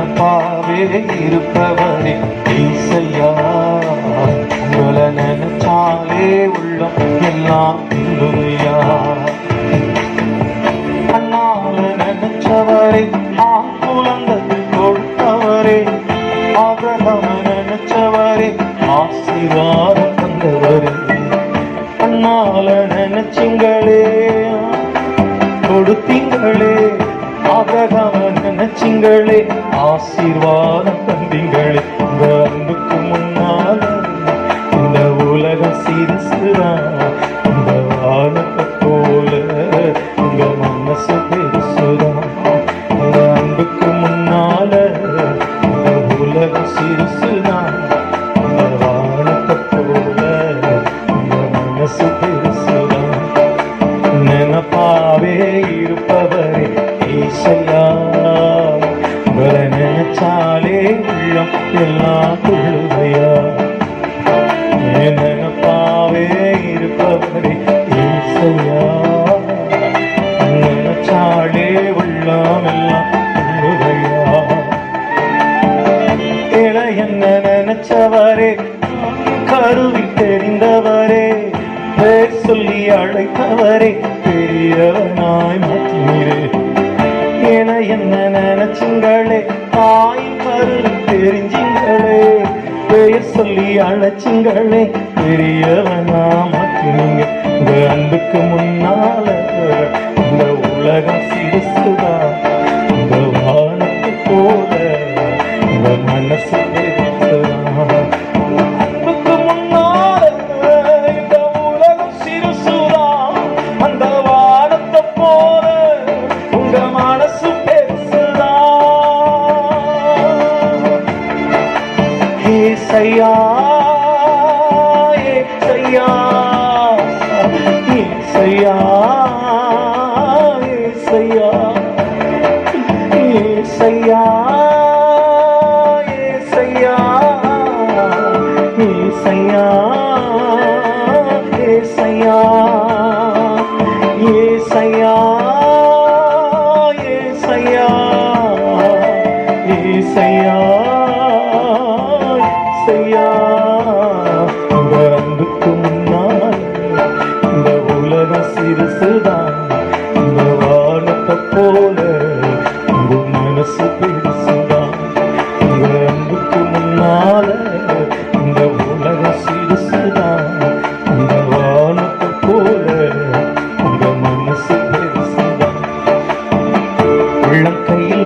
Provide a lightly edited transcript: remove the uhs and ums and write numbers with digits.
நினப்பாவே இருப்பவரே ஈசையா, உங்களை நினைச்சாலே உள்ளம் எல்லாம் இல்லையா. அண்ணால நினைச்சவரே ஆக்குலங்கள் கொடுத்தவரே, ஆபிரகாம நினைச்சவரே ஆசீர்வாதம் தந்தவரே. அண்ணால நினைச்சிங்களே கொடுத்தீங்களே, ஆபிரகாம நினைச்சிங்களே ஆசீர்வாதம் தந்தீங்களே. இந்த அன்புக்கு முன்னால இந்த உலகம் சிறுசுதான், இந்த வானத்தை போல உங்க மனசு பெருசுதான். இந்த அன்புக்கு முன்னால இந்த உலகம் சிறுசுதான், இந்த வானத்தை போல உங்க மனசு பெருசுதான். நினப்பாவே இருப்பவரே ஈசையா, உங்களை நினைச்சாலே உள்ளம் எல்லாம் துள்ளுவையா. நினப்பாவே இருப்பவரே ஈசையா, நினைச்சாலே உள்ளம் எல்லாம் துள்ளுவையா. ஏழை என்ன நினைச்சவரே, கருவில் தெரிந்தவரே, பேர் சொல்லி அழைத்தவரே பெரியவனாய் மாற்றினீரே. என என்ன நினைச்சிங்களே, தாயின் கருவில் தெரிஞ்சிங்களே, பெயர் சொல்லி அழைச்சிங்களே பெரியவனா மாற்றினீங்க. இந்த அன்புக்கு முன்னால இந்த உலகம் சிறுசுதான், இந்த வானத்தை போல இந்த மனசு பெருசுதான். அன்புக்கு முன்னால இந்த உலகம் சிறுசுதான், அந்த வானத்தை போல உங்க மனசு பெருசுதான். ஏசையா ஏசையா ஏசையா ஏசையா ஏசையா ஏசையா ஏசையா ஏசையா ஏசையா ஏசையா